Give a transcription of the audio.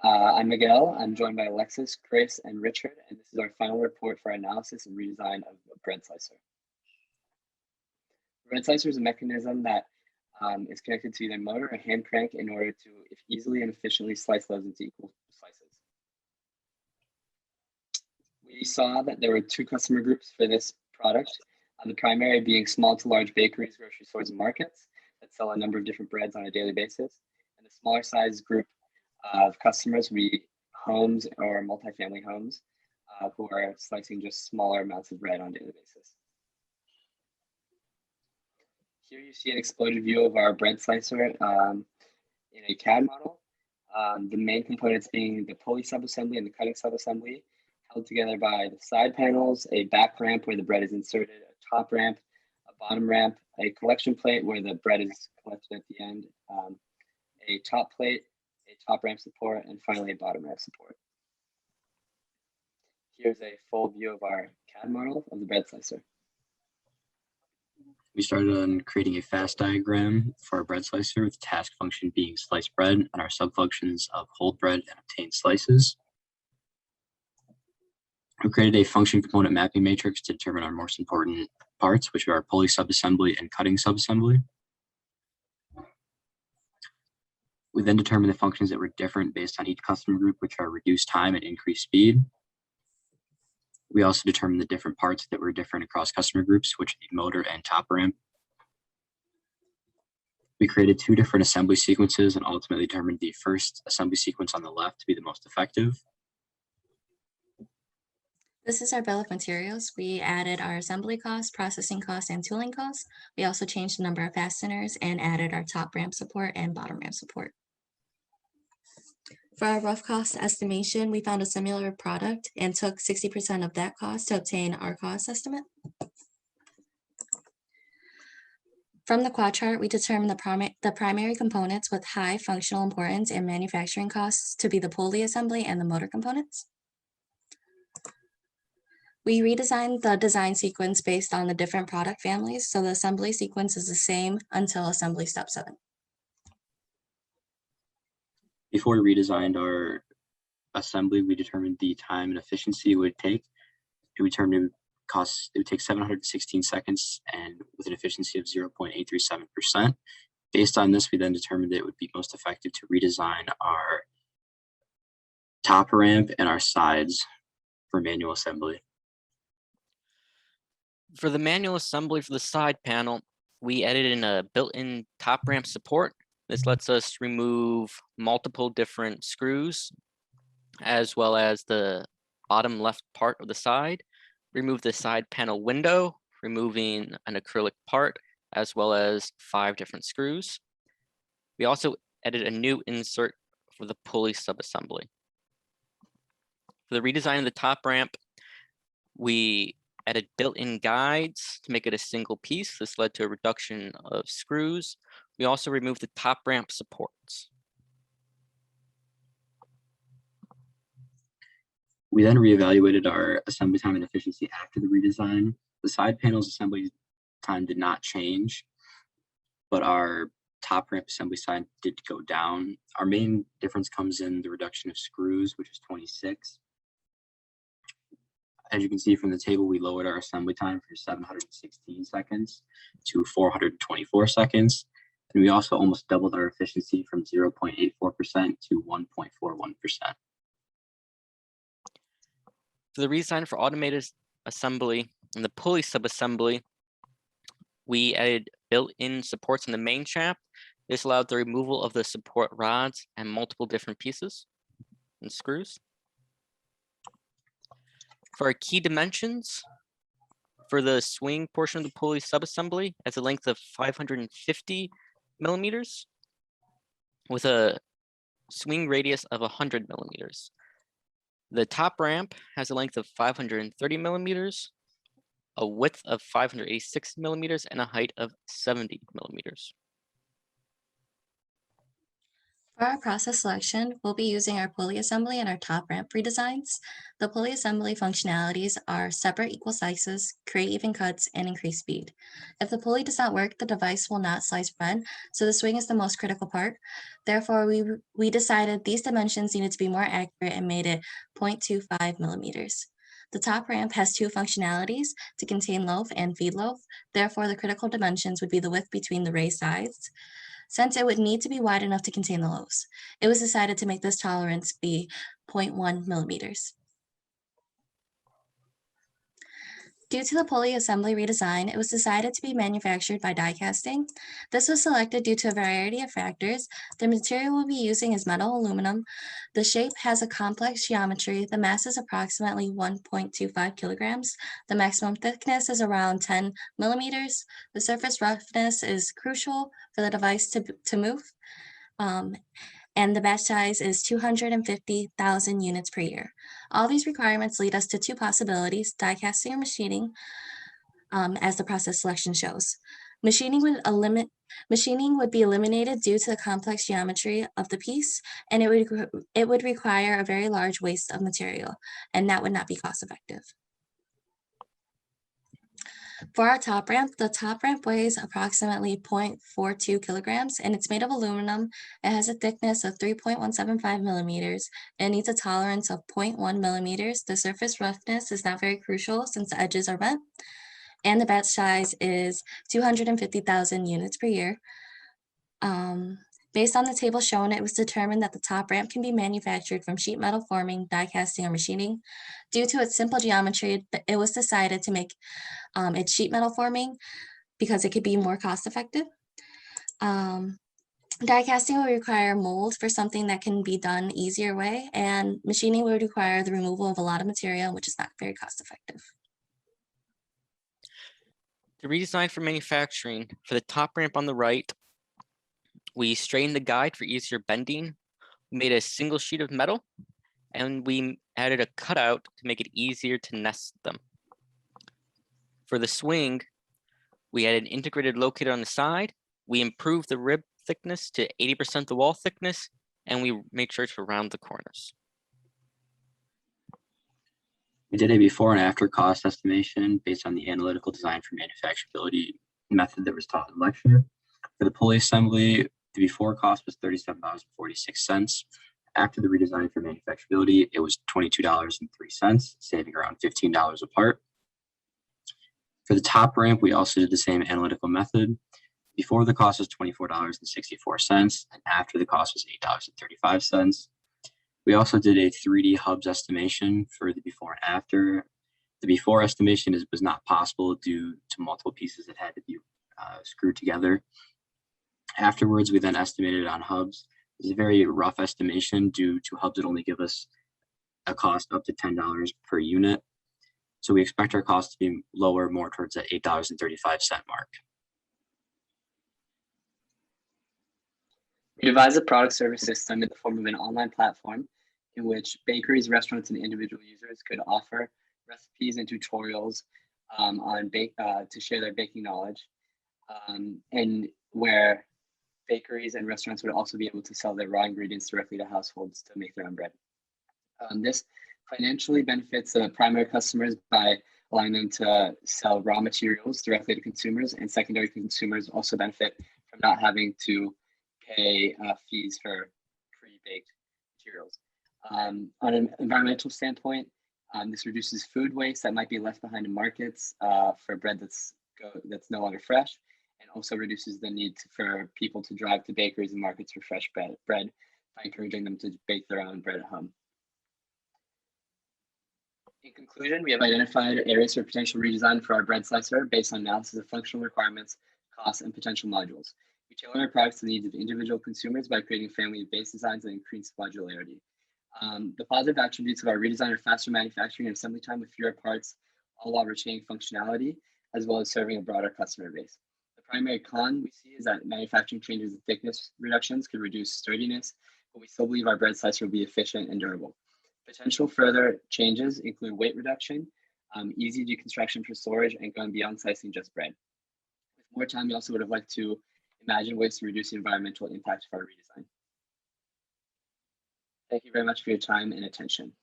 I'm Miguel. I'm joined by Alexis, Chris, and Richard, and this is our final report for analysis and redesign of a bread slicer. A bread slicer is a mechanism that is connected to either motor or hand crank in order to easily and efficiently slice loaves into equal slices. We saw that there were two customer groups for this product, the primary being small to large bakeries, grocery stores, and markets that sell a number of different breads on a daily basis, and the smaller size group of customers would be homes or multifamily homes who are slicing just smaller amounts of bread on a daily basis. Here you see an exploded view of our bread slicer in a CAD model. The main components being the pulley subassembly and the cutting subassembly, held together by the side panels, a back ramp where the bread is inserted, a top ramp, a bottom ramp, a collection plate where the bread is collected at the end, a top plate, a top ramp support, and finally a bottom ramp support. Here's a full view of our CAD model of the bread slicer. We started on creating a fast diagram for our bread slicer with the task function being slice bread and our sub-functions of hold bread and obtain slices. We created a function component mapping matrix to determine our most important parts, which are our pulley subassembly and cutting subassembly. We then determined the functions that were different based on each customer group, which are reduced time and increased speed. We also determined the different parts that were different across customer groups, which are the motor and top ramp. We created two different assembly sequences and ultimately determined the first assembly sequence on the left to be the most effective. This is our bill of materials. We added our assembly cost, processing cost, and tooling costs. We also changed the number of fasteners and added our top ramp support and bottom ramp support. For our rough cost estimation, we found a similar product and took 60% of that cost to obtain our cost estimate. From the quad chart, we determined the primary components with high functional importance and manufacturing costs to be the pulley assembly and the motor components. We redesigned the design sequence based on the different product families, so the assembly sequence is the same until assembly step 7. Before we redesigned our assembly, we determined the time and efficiency it would take. We determined it would take 716 seconds and with an efficiency of 0.837%. Based on this, we then determined that it would be most effective to redesign our top ramp and our sides for manual assembly. For the manual assembly for the side panel, we added in a built-in top ramp support. This lets us remove multiple different screws, as well as the bottom left part of the side, remove the side panel window, removing an acrylic part, as well as 5 different screws. We also added a new insert for the pulley subassembly. For the redesign of the top ramp, we added built-in guides to make it a single piece. This led to a reduction of screws. We also removed the top ramp supports. We then reevaluated our assembly time and efficiency after the redesign. The side panel's assembly time did not change, but our top ramp assembly time did go down. Our main difference comes in the reduction of screws, which is 26. As you can see from the table, we lowered our assembly time from 716 seconds to 424 seconds. And we also almost doubled our efficiency from 0.84% to 1.41%. For the redesign for automated assembly and the pulley subassembly, we added built-in supports in the main shaft. This allowed the removal of the support rods and multiple different pieces and screws. For our key dimensions, for the swing portion of the pulley subassembly, has a length of 550 millimeters with a swing radius of 100 millimeters. The top ramp has a length of 530 millimeters, a width of 586 millimeters, and a height of 70 millimeters. For our process selection, we'll be using our pulley assembly and our top ramp redesigns. The pulley assembly functionalities are separate equal slices, create even cuts, and increase speed. If the pulley does not work, the device will not slice bread, so the swing is the most critical part. Therefore, we decided these dimensions needed to be more accurate and made it 0.25 millimeters. The top ramp has two functionalities to contain loaf and feed loaf. Therefore, the critical dimensions would be the width between the raised sides, since it would need to be wide enough to contain the loaves. It was decided to make this tolerance be 0.1 millimeters. Due to the pulley assembly redesign, it was decided to be manufactured by die casting. This was selected due to a variety of factors. The material we'll be using is metal aluminum. The shape has a complex geometry. The mass is approximately 1.25 kilograms. The maximum thickness is around 10 millimeters. The surface roughness is crucial for the device to move. And the batch size is 250,000 units per year. All these requirements lead us to two possibilities, die casting or machining, as the process selection shows. Machining would be eliminated due to the complex geometry of the piece, and it would require a very large waste of material, and that would not be cost effective. For our top ramp, the top ramp weighs approximately 0.42 kilograms, and it's made of aluminum. It has a thickness of 3.175 millimeters. It needs a tolerance of 0.1 millimeters. The surface roughness is not very crucial since the edges are bent. And the batch size is 250,000 units per year. Based on the table shown, it was determined that the top ramp can be manufactured from sheet metal forming, die casting, or machining. Due to its simple geometry, it was decided to make its sheet metal forming because it could be more cost effective. Die casting would require mold for something that can be done easier way, and machining would require the removal of a lot of material, which is not very cost effective. To redesign for manufacturing, for the top ramp on the right, we straightened the guide for easier bending. We made a single sheet of metal, and we added a cutout to make it easier to nest them. For the swing, we added an integrated locator on the side. We improved the rib thickness to 80% the wall thickness, and we made sure to round the corners. We did a before and after cost estimation based on the analytical design for manufacturability method that was taught in lecture. For the pulley assembly, the before cost was $37.46. After the redesign for manufacturability, it was $22.03, saving around $15 a part. For the top ramp, we also did the same analytical method. Before the cost was $24.64, and after the cost was $8.35. We also did a 3D hubs estimation for the before and after. The before estimation was not possible due to multiple pieces that had to be screwed together. Afterwards, we then estimated on hubs. It's a very rough estimation due to hubs that only give us a cost up to $10 per unit. So we expect our cost to be lower, more towards that $8.35 mark. We devised a product service system in the form of an online platform in which bakeries, restaurants, and individual users could offer recipes and tutorials to share their baking knowledge, and where bakeries and restaurants would also be able to sell their raw ingredients directly to households to make their own bread. This financially benefits the primary customers by allowing them to sell raw materials directly to consumers, and secondary consumers also benefit from not having to pay fees for pre-baked materials. On an environmental standpoint, this reduces food waste that might be left behind in markets for bread that's no longer fresh, and also reduces the need for people to drive to bakeries and markets for fresh bread by encouraging them to bake their own bread at home. In conclusion, we have identified areas for potential redesign for our bread slicer based on analysis of functional requirements, costs, and potential modules. We tailor our products to the needs of individual consumers by creating family-based designs that increase modularity. The positive attributes of our redesign are faster manufacturing and assembly time with fewer parts, all while retaining functionality, as well as serving a broader customer base. The primary con we see is that manufacturing changes and thickness reductions could reduce sturdiness, but we still believe our bread slicer will be efficient and durable. Potential further changes include weight reduction, easy deconstruction for storage, and going beyond slicing just bread. With more time, we also would have liked to imagine ways to reduce the environmental impact of our redesign. Thank you very much for your time and attention.